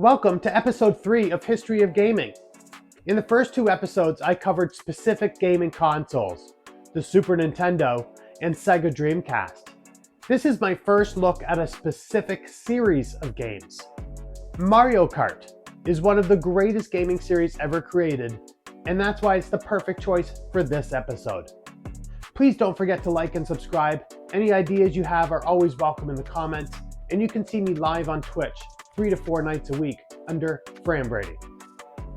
Welcome to episode 3 of History of Gaming. In the first 2 episodes, I covered specific gaming consoles, the Super Nintendo and Sega Dreamcast. This is my first look at a specific series of games. Mario Kart is one of the greatest gaming series ever created, and that's why it's the perfect choice for this episode. Please don't forget to like and subscribe. Any ideas you have are always welcome in the comments, and you can see me live on Twitch 3 to 4 nights a week under Fran Brady.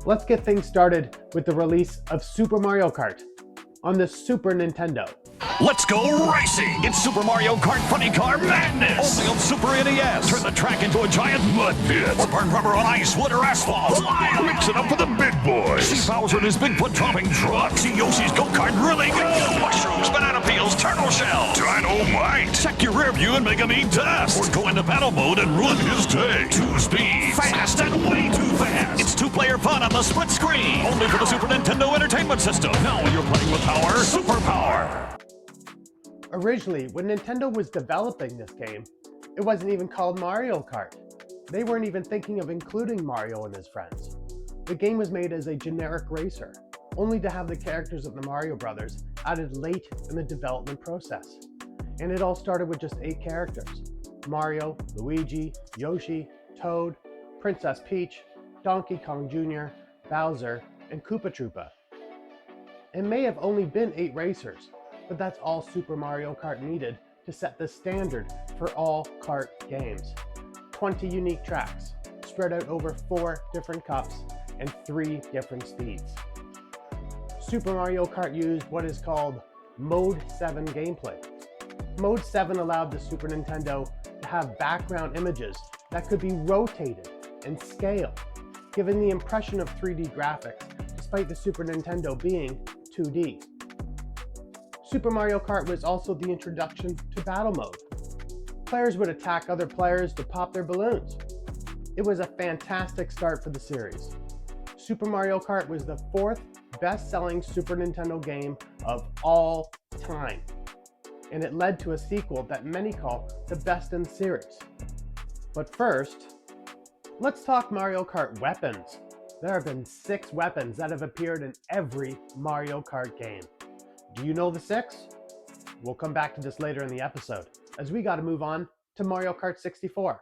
Let's get things started with the release of Super Mario Kart on the Super Nintendo. Let's go racing! It's Super Mario Kart Funny Car Madness! Only on Super NES! Turn the track into a giant mud pit! Or burn rubber on ice, wood, or asphalt! Mix it up with the big boys! See Bowser in his Bigfoot-dropping truck! See Yoshi's go-kart really go! Mushrooms, banana peels, turtle shells! Dynamite! Check your rear view and make him eat dust! Or go into battle mode and ruin his day! 2 speeds! Fast and way too fast! It's 2-player fun on the split screen! Only for the Super Nintendo Entertainment System! Now you're playing with power, superpower! Originally, when Nintendo was developing this game, it wasn't even called Mario Kart. They weren't even thinking of including Mario and his friends. The game was made as a generic racer, only to have the characters of the Mario Brothers added late in the development process. And it all started with just 8 characters: Mario, Luigi, Yoshi, Toad, Princess Peach, Donkey Kong Jr., Bowser, and Koopa Troopa. It may have only been 8 racers, but that's all Super Mario Kart needed to set the standard for all kart games. 20 unique tracks, spread out over 4 different cups and 3 different speeds. Super Mario Kart used what is called Mode 7 gameplay. Mode 7 allowed the Super Nintendo to have background images that could be rotated and scaled, giving the impression of 3D graphics despite the Super Nintendo being 2D. Super Mario Kart was also the introduction to battle mode. Players would attack other players to pop their balloons. It was a fantastic start for the series. Super Mario Kart was the 4th best-selling Super Nintendo game of all time, and it led to a sequel that many call the best in the series. But first, let's talk Mario Kart weapons. There have been 6 weapons that have appeared in every Mario Kart game. Do you know the 6? We'll come back to this later in the episode, as we gotta move on to Mario Kart 64.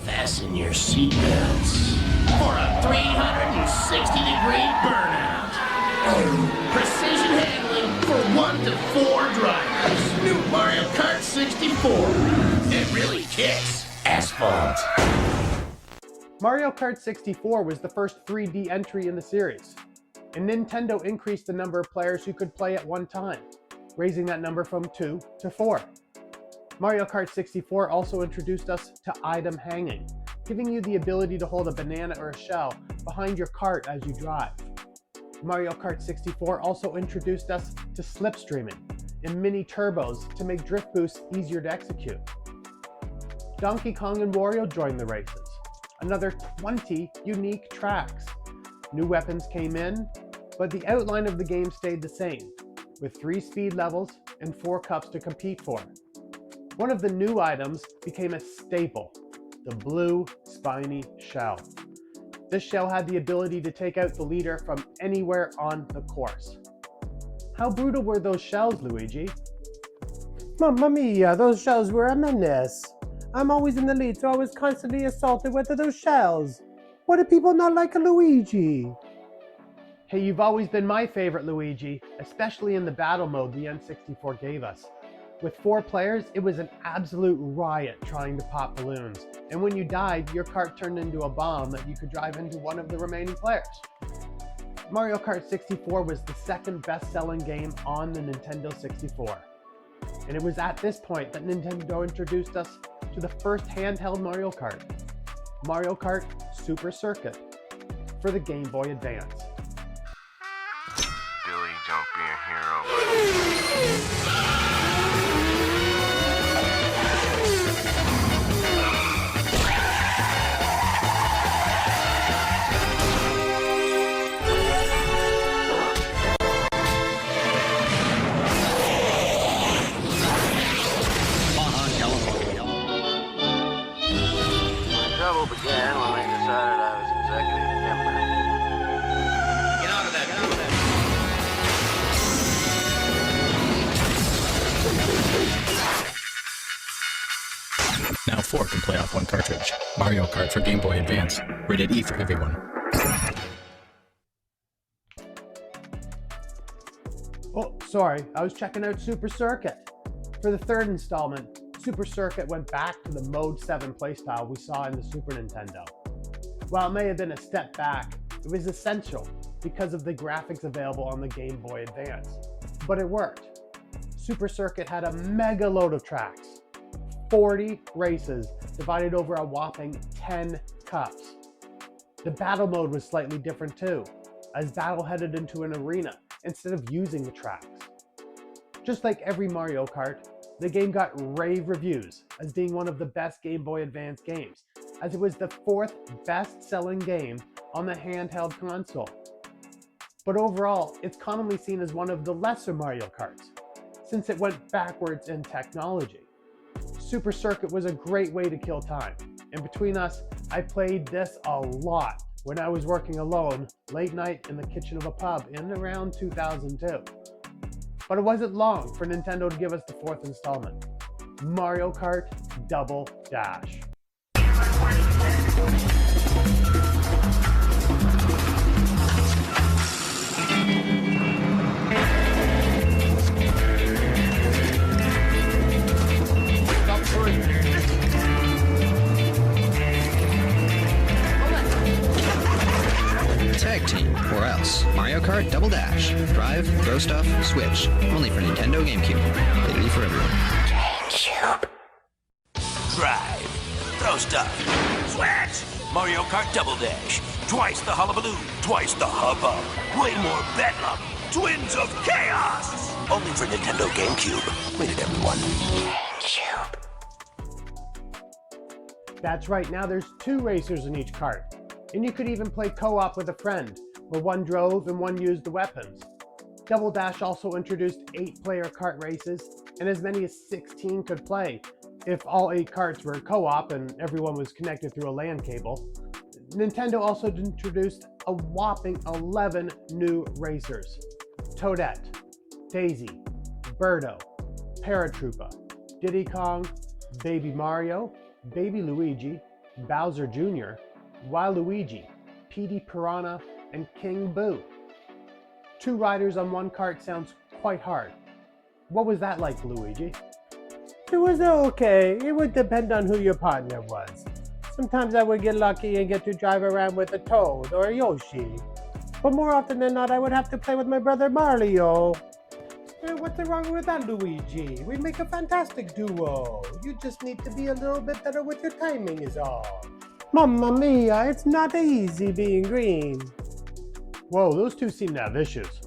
Fasten your seatbelts for a 360-degree burnout. Precision handling for 1 to 4 drivers. New Mario Kart 64. It really kicks asphalt. Mario Kart 64 was the first 3D entry in the series, and Nintendo increased the number of players who could play at one time, raising that number from 2 to 4. Mario Kart 64 also introduced us to item hanging, giving you the ability to hold a banana or a shell behind your cart as you drive. Mario Kart 64 also introduced us to slipstreaming and mini turbos to make drift boosts easier to execute. Donkey Kong and Wario joined the races, another 20 unique tracks. New weapons came in, but the outline of the game stayed the same, with 3 speed levels and 4 cups to compete for. One of the new items became a staple, the blue spiny shell. This shell had the ability to take out the leader from anywhere on the course. How brutal were those shells, Luigi? Mamma mia, those shells were a menace. I'm always in the lead, so I was constantly assaulted with those shells. What do people not like a Luigi? Hey, you've always been my favorite, Luigi, especially in the battle mode the N64 gave us. With 4 players, it was an absolute riot trying to pop balloons. And when you died, your cart turned into a bomb that you could drive into one of the remaining players. Mario Kart 64 was the 2nd best-selling game on the Nintendo 64. And it was at this point that Nintendo introduced us to the first handheld Mario Kart, Mario Kart Super Circuit, for the Game Boy Advance. Billy, don't be a hero. 4 can play off one cartridge. Mario Kart for Game Boy Advance. Rated E for everyone. Oh, sorry, I was checking out Super Circuit. For the third installment, Super Circuit went back to the Mode 7 playstyle we saw in the Super Nintendo. While it may have been a step back, it was essential because of the graphics available on the Game Boy Advance. But it worked. Super Circuit had a mega load of tracks, 40 races divided over a whopping 10 cups. The battle mode was slightly different too, as battle headed into an arena instead of using the tracks. Just like every Mario Kart, the game got rave reviews as being one of the best Game Boy Advance games, as it was the 4th best-selling game on the handheld console. But overall, it's commonly seen as one of the lesser Mario Karts, since it went backwards in technology. Super Circuit was a great way to kill time, and between us, I played this a lot when I was working alone late night in the kitchen of a pub in around 2002. But it wasn't long for Nintendo to give us the 4th installment, Mario Kart Double Dash. Tag Team, or else. Mario Kart Double Dash. Drive, throw stuff, switch. Only for Nintendo GameCube. Rated E for everyone. GameCube. Drive, throw stuff, switch. Mario Kart Double Dash. Twice the hullabaloo, twice the hubbub. Way more bedlam. Twins of chaos. Only for Nintendo GameCube. Rated everyone. GameCube. That's right, now there's 2 racers in each kart. And you could even play co-op with a friend, where one drove and one used the weapons. Double Dash also introduced 8-player kart races, and as many as 16 could play, if all 8 karts were co-op and everyone was connected through a LAN cable. Nintendo also introduced a whopping 11 new racers. Toadette, Daisy, Birdo, Paratroopa, Diddy Kong, Baby Mario, Baby Luigi, Bowser Jr., Waluigi, Petey Piranha, and King Boo. 2 riders on one kart sounds quite hard. What was that like, Luigi? It was okay. It would depend on who your partner was. Sometimes I would get lucky and get to drive around with a Toad or a Yoshi. But more often than not, I would have to play with my brother Mario. What's wrong with that, Luigi? We'd make a fantastic duo. You just need to be a little bit better with your timing is all. Mamma mia, it's not easy being green. Whoa, those 2 seem to have issues.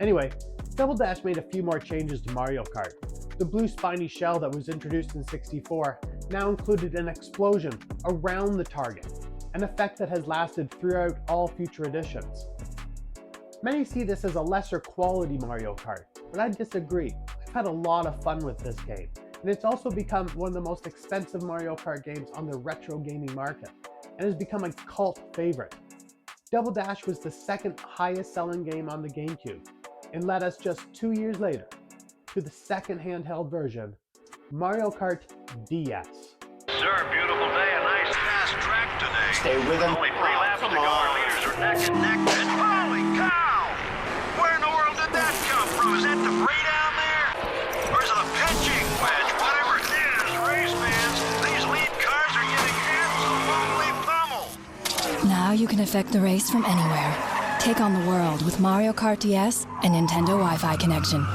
Anyway, Double Dash made a few more changes to Mario Kart. The blue spiny shell that was introduced in 64 now included an explosion around the target, an effect that has lasted throughout all future editions. Many see this as a lesser quality Mario Kart, but I disagree. I've had a lot of fun with this game, and it's also become one of the most expensive Mario Kart games on the retro gaming market, and has become a cult favorite. Double Dash was the 2nd highest selling game on the GameCube, and led us just 2 years later to the 2nd handheld version, Mario Kart DS. Sir, beautiful day, a nice fast track today. Stay with him. Only 3 laps to go, our leaders are neck and neck. And holy cow! Where in the world did that come from? Is that debris down there? Or is it a pitching wedge? Whatever it is, race fans, these lead cars are getting absolutely pummeled. Now you can affect the race from anywhere. Take on the world with Mario Kart DS and Nintendo Wi-Fi connection.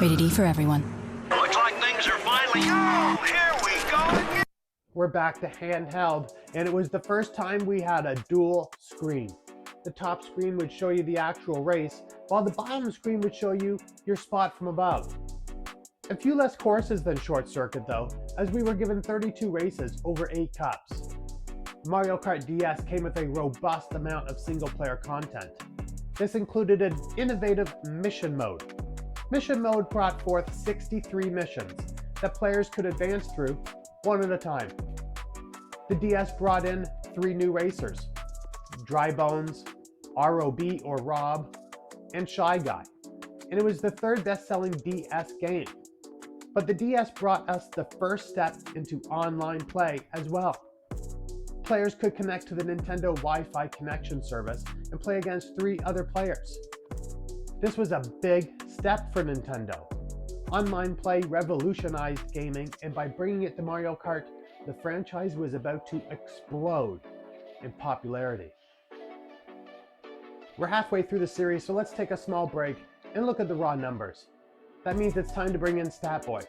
Rated E for everyone. Looks like things are finally... Oh, here we go again. We're back to handheld, and it was the first time we had a dual screen. The top screen would show you the actual race, while the bottom screen would show you your spot from above. A few less courses than Short Circuit though, as we were given 32 races over 8 cups. Mario Kart DS came with a robust amount of single-player content. This included an innovative mission mode. Mission mode brought forth 63 missions that players could advance through one at a time. The DS brought in 3 new racers, Dry Bones, ROB or Rob, and Shy Guy, and it was the 3rd best-selling DS game. But the DS brought us the first step into online play as well. Players could connect to the Nintendo Wi-Fi connection service and play against 3 other players. This was a big step for Nintendo. Online play revolutionized gaming, and by bringing it to Mario Kart, the franchise was about to explode in popularity. We're halfway through the series, so let's take a small break and look at the raw numbers. That means it's time to bring in Statboy.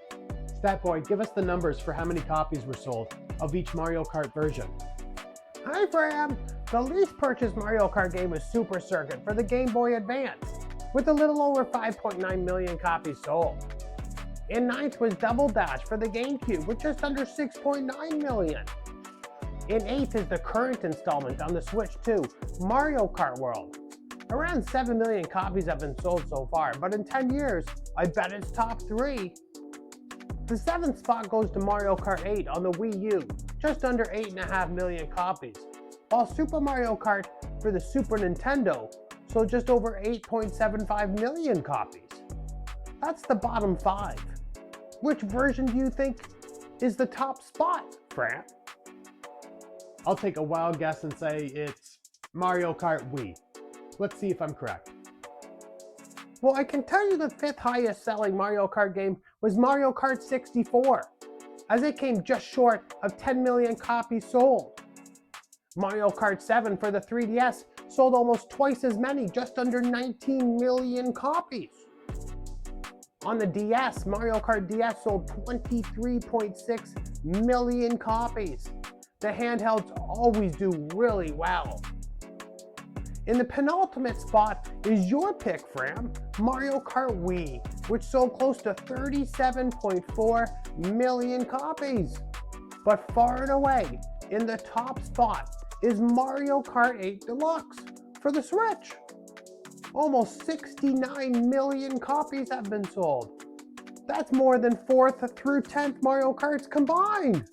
Statboy, give us the numbers for how many copies were sold of each Mario Kart version. Hi, Fram! The least purchased Mario Kart game was Super Circuit for the Game Boy Advance, with a little over 5.9 million copies sold. In ninth was Double Dash for the GameCube with just under 6.9 million. In eighth is the current installment on the Switch 2, Mario Kart World. Around 7 million copies have been sold so far, but in 10 years, I bet it's top 3. The 7th spot goes to Mario Kart 8 on the Wii U, just under 8.5 million copies, while Super Mario Kart for the Super Nintendo sold just over 8.75 million copies. That's the bottom 5. Which version do you think is the top spot, Fran? I'll take a wild guess and say it's Mario Kart Wii. Let's see if I'm correct. Well, I can tell you the 5th highest selling Mario Kart game was Mario Kart 64, as it came just short of 10 million copies sold. Mario Kart 7 for the 3DS sold almost twice as many, just under 19 million copies. On the DS, Mario Kart DS sold 23.6 million copies. The handhelds always do really well. In the penultimate spot is your pick, Fram, Mario Kart Wii, which sold close to 37.4 million copies. But far and away, in the top spot is Mario Kart 8 Deluxe for the Switch. Almost 69 million copies have been sold. That's more than 4th through 10th Mario Karts combined.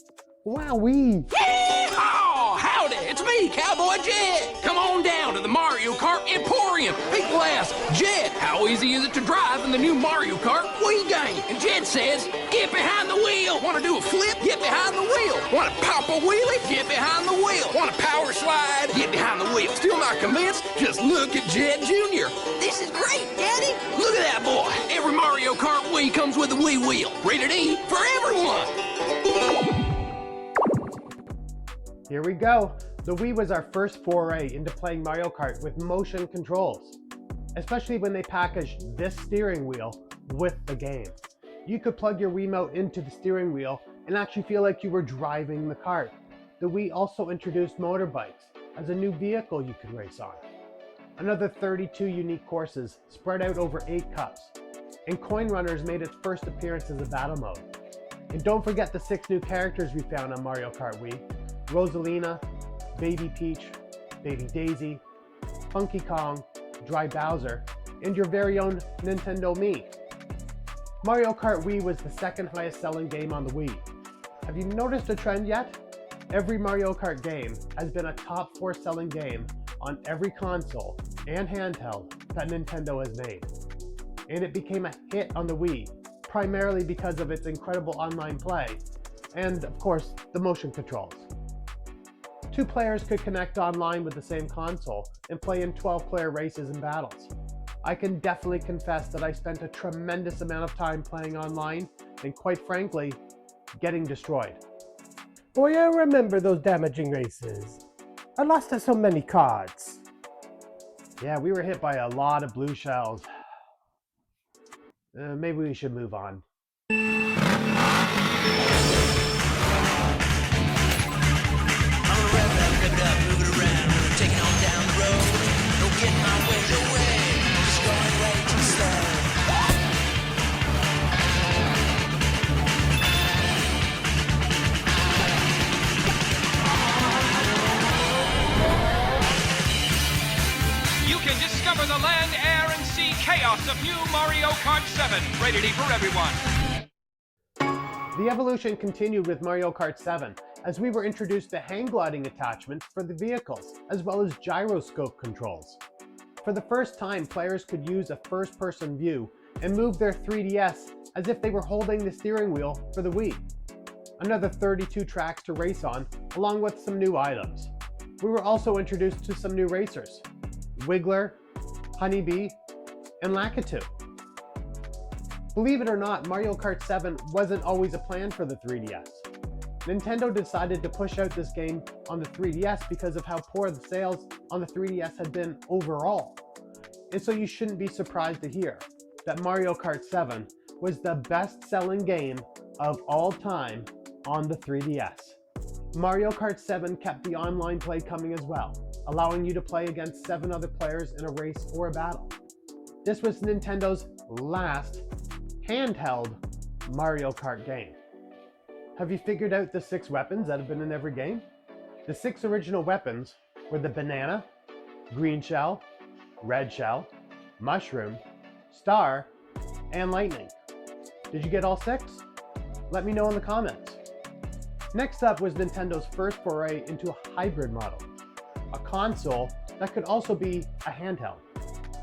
Wowee! Yeehaw! Howdy, it's me, Cowboy Jed. Come on down to the Mario Kart Emporium. People ask, Jed, how easy is it to drive in the new Mario Kart Wii game? And Jed says, get behind the wheel. Want to do a flip? Get behind the wheel. Want to pop a wheelie? Get behind the wheel. Want to power slide? Get behind the wheel. Still not convinced? Just look at Jed Jr. This is great, Daddy. Look at that boy. Every Mario Kart Wii comes with a Wii wheel. Rated E for everyone. Here we go. The Wii was our first foray into playing Mario Kart with motion controls, especially when they packaged this steering wheel with the game. You could plug your Wiimote into the steering wheel and actually feel like you were driving the kart. The Wii also introduced motorbikes as a new vehicle you could race on. Another 32 unique courses spread out over 8 cups, and Coin Runners made its first appearance as a battle mode. And don't forget the 6 new characters we found on Mario Kart Wii: Rosalina, Baby Peach, Baby Daisy, Funky Kong, Dry Bowser, and your very own Nintendo Me. Mario Kart Wii was the 2nd highest selling game on the Wii. Have you noticed a trend yet? Every Mario Kart game has been a top 4 selling game on every console and handheld that Nintendo has made. And it became a hit on the Wii, primarily because of its incredible online play, and of course, the motion controls. 2 players could connect online with the same console and play in 12-player races and battles. I can definitely confess that I spent a tremendous amount of time playing online and, quite frankly, getting destroyed. Boy, I remember those damaging races. I lost to so many cards. Yeah, we were hit by a lot of blue shells. Maybe we should move on. Discover the land, air, and sea chaos of new Mario Kart 7. Rated E for everyone. The evolution continued with Mario Kart 7, as we were introduced to hang gliding attachments for the vehicles, as well as gyroscope controls. For the first time, players could use a first-person view and moved their 3DS as if they were holding the steering wheel for the Wii. Another 32 tracks to race on, along with some new items. We were also introduced to some new racers: Wiggler, Honeybee, and Lakitu. Believe it or not, Mario Kart 7 wasn't always a plan for the 3DS. Nintendo decided to push out this game on the 3DS because of how poor the sales on the 3DS had been overall. And so you shouldn't be surprised to hear that Mario Kart 7 was the best-selling game of all time on the 3DS. Mario Kart 7 kept the online play coming as well, allowing you to play against 7 other players in a race or a battle. This was Nintendo's last handheld Mario Kart game. Have you figured out the 6 weapons that have been in every game? The 6 original weapons were the banana, green shell, red shell, mushroom, star, and lightning. Did you get all 6? Let me know in the comments. Next up was Nintendo's first foray into a hybrid model, a console that could also be a handheld.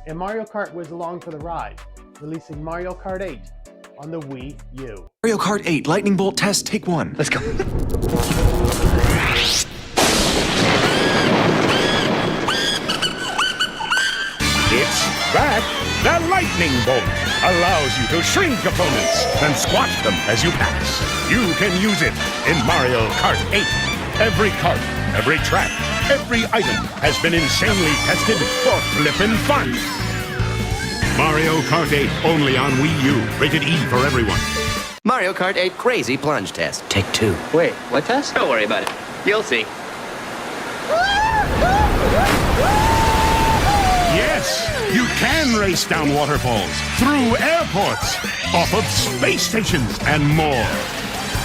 And Mario Kart was along for the ride, releasing Mario Kart 8 on the Wii U. Mario Kart 8 Lightning Bolt Test, take 1. Let's go. It's back! The Lightning Bolt allows you to shrink opponents and squash them as you pass. You can use it in Mario Kart 8. Every cart, every track, every item has been insanely tested for flippin' fun. Mario Kart 8 only on Wii U. Rated E for everyone. Mario Kart 8 Crazy Plunge Test. Take 2. Wait, what test? Don't worry about it. You'll see. Yes, you can race down waterfalls, through airports, off of space stations, and more.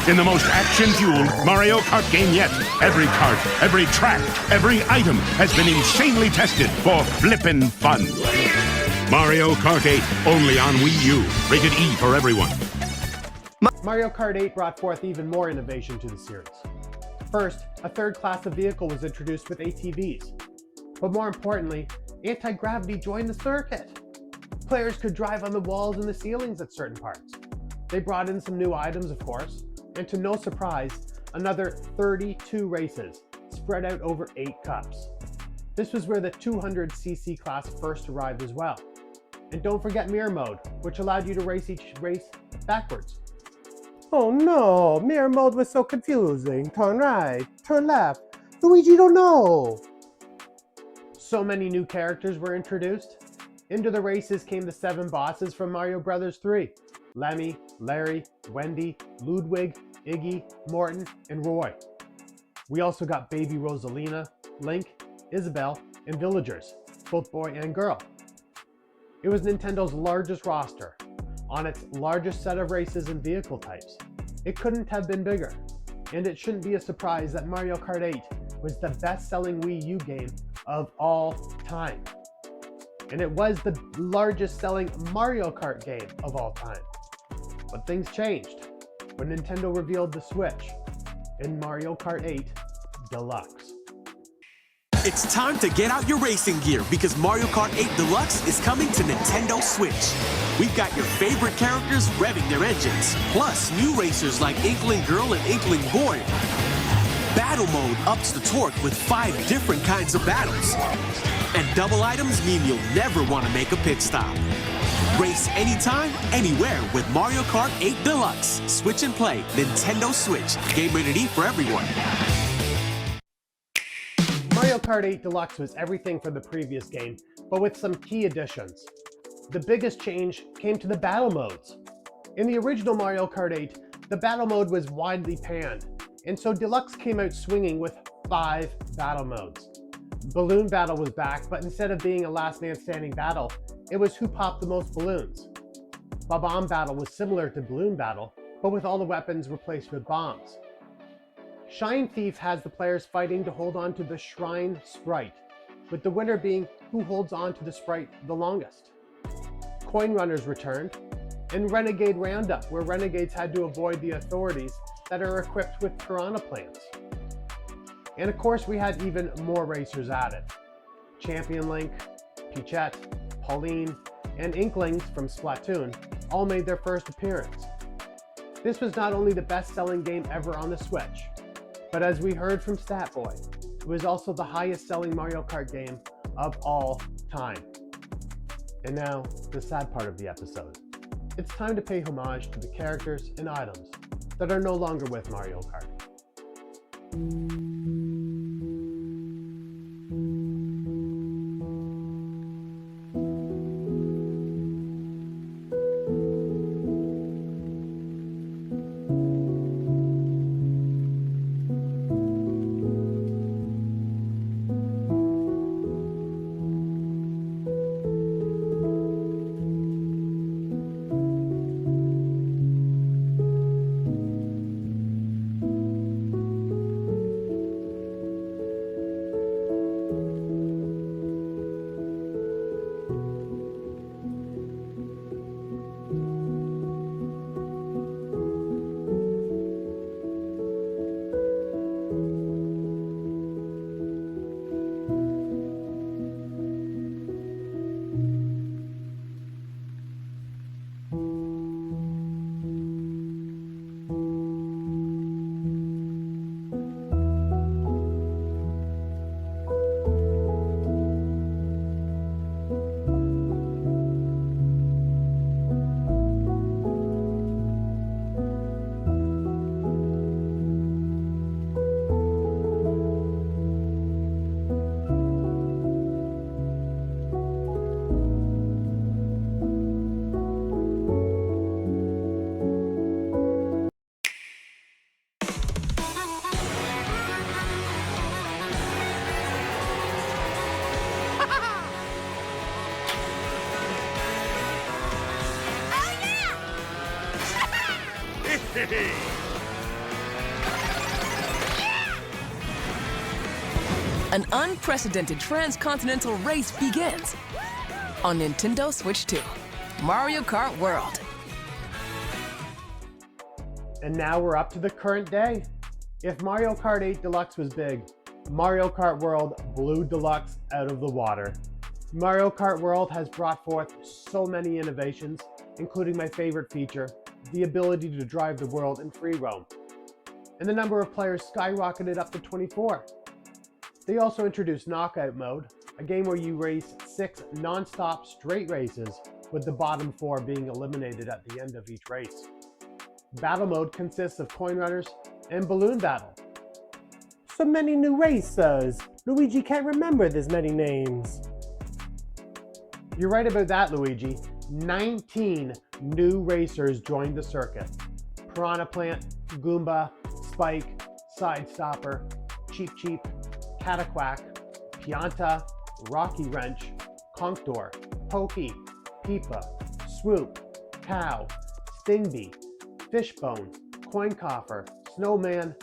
In the most action-fueled Mario Kart game yet, every cart, every track, every item has been insanely tested for flippin' fun. Mario Kart 8, only on Wii U. Rated E for everyone. Mario Kart 8 brought forth even more innovation to the series. First, a third class of vehicle was introduced with ATVs. But more importantly, anti-gravity joined the circuit. Players could drive on the walls and the ceilings at certain parts. They brought in some new items, of course, and to no surprise, another 32 races spread out over 8 cups. This was where the 200cc class first arrived as well. And don't forget mirror mode, which allowed you to race each race backwards. Oh no, mirror mode was so confusing. Turn right, turn left. Luigi don't know. So many new characters were introduced. Into the races came the 7 bosses from Mario Bros. 3. Lemmy, Larry, Wendy, Ludwig, Iggy, Morton, and Roy. We also got Baby Rosalina, Link, Isabelle, and villagers, both boy and girl. It was Nintendo's largest roster, on its largest set of races and vehicle types. It couldn't have been bigger, and it shouldn't be a surprise that Mario Kart 8 was the best-selling Wii U game of all time. And it was the largest-selling Mario Kart game of all time. But things changed when Nintendo revealed the Switch in Mario Kart 8 Deluxe. It's time to get out your racing gear because Mario Kart 8 Deluxe is coming to Nintendo Switch. We've got your favorite characters revving their engines, plus new racers like Inkling Girl and Inkling Boy. Battle mode ups the torque with 5 different kinds of battles. And double items mean you'll never want to make a pit stop. Race anytime, anywhere with Mario Kart 8 Deluxe. Switch and play, Nintendo Switch. Game rated E for everyone. Mario Kart 8 Deluxe was everything from the previous game, but with some key additions. The biggest change came to the battle modes. In the original Mario Kart 8, the battle mode was widely panned, and so Deluxe came out swinging with 5 battle modes. Balloon Battle was back, but instead of being a last man standing battle, it was who popped the most balloons. Bob-omb Battle was similar to Balloon Battle, but with all the weapons replaced with bombs. Shine Thief has the players fighting to hold on to the Shrine Sprite, with the winner being who holds on to the sprite the longest. Coin Runners returned, and Renegade Roundup, where renegades had to avoid the authorities that are equipped with piranha plants. And of course we had even more racers added. Champion Link, Peachette, Pauline, and Inklings from Splatoon all made their first appearance. This was not only the best-selling game ever on the Switch, but as we heard from Statboy, it was also the highest-selling Mario Kart game of all time. And now, the sad part of the episode. It's time to pay homage to the characters and items that are no longer with Mario Kart. An unprecedented transcontinental race begins on Nintendo Switch 2, Mario Kart World. And now we're up to the current day. If Mario Kart 8 Deluxe was big, Mario Kart World blew Deluxe out of the water. Mario Kart World has brought forth so many innovations, including my favorite feature, the ability to drive the world in free roam. And the number of players skyrocketed up to 24. They also introduced Knockout Mode, a game where you race 6 non-stop straight races, with the bottom 4 being eliminated at the end of each race. Battle Mode consists of coin runners and balloon battle. So many new racers. Luigi can't remember this many names. You're right about that, Luigi. 19 new racers joined the circuit. Piranha Plant, Goomba, Spike, Sidestopper, Cheep Cheep, Cataquack, Pianta, Rocky Wrench, Conkdor, Pokey, Peepa, Swoop, Cow, Stingbee, Fishbone, Coincoffer, Snowman,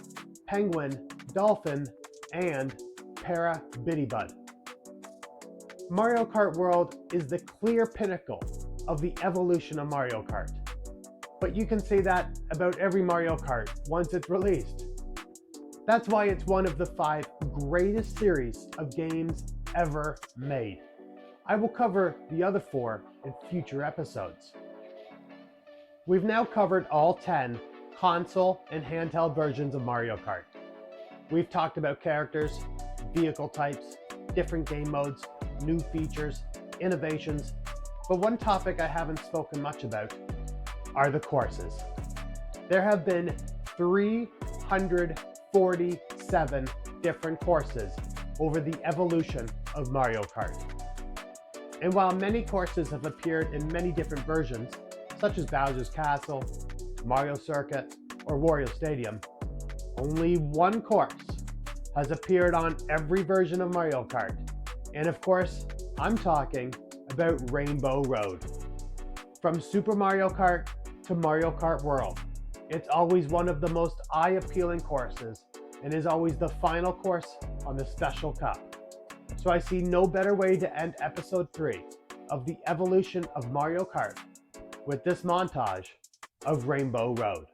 Penguin, Dolphin, and Para Biddybud. Mario Kart World is the clear pinnacle of the evolution of Mario Kart. But you can say that about every Mario Kart once it's released. That's why it's one of the 5 greatest series of games ever made. I will cover the other 4 in future episodes. We've now covered all 10 console and handheld versions of Mario Kart. We've talked about characters, vehicle types, different game modes, new features, innovations, but one topic I haven't spoken much about are the courses. There have been 347 different courses over the evolution of Mario Kart. And while many courses have appeared in many different versions, such as Bowser's Castle, Mario Circuit, or Wario Stadium, only one course has appeared on every version of Mario Kart. And of course, I'm talking about Rainbow Road. From Super Mario Kart to Mario Kart World, it's always one of the most eye-appealing courses and is always the final course on the Special Cup. So I see no better way to end episode 3 of the evolution of Mario Kart with this montage of Rainbow Road.